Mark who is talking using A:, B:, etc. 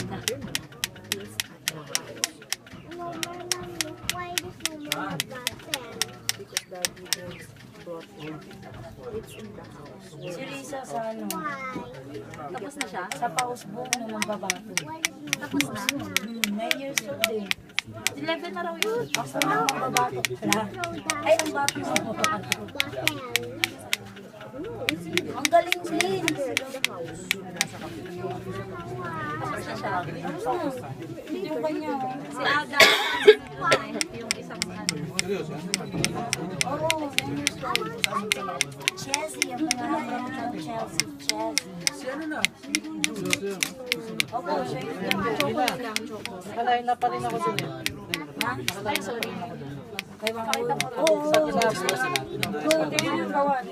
A: na. Because Daddy was brought him. It's in the house.
B: Si Risa sa ano?
C: Tapos na siya?
B: Sa pausbong na mambabato.
C: Tapos na?
B: 9 years old eh.
C: 11 na raw yun.
B: Ako na mambabato. Ay, ang bato sa mambabato. Ang galing din.
C: Tapos na siya.
B: Yung kanya.
C: Si Aga. Yung isang ano.
B: Oo. Chelsea. Ang pangalan ng Chelsea. Opo, siya yung
D: Nakalain na pa rin ako dun eh.
C: Ay, sorry.
B: Kay mga oo. Oo. Tingnan yung gawa.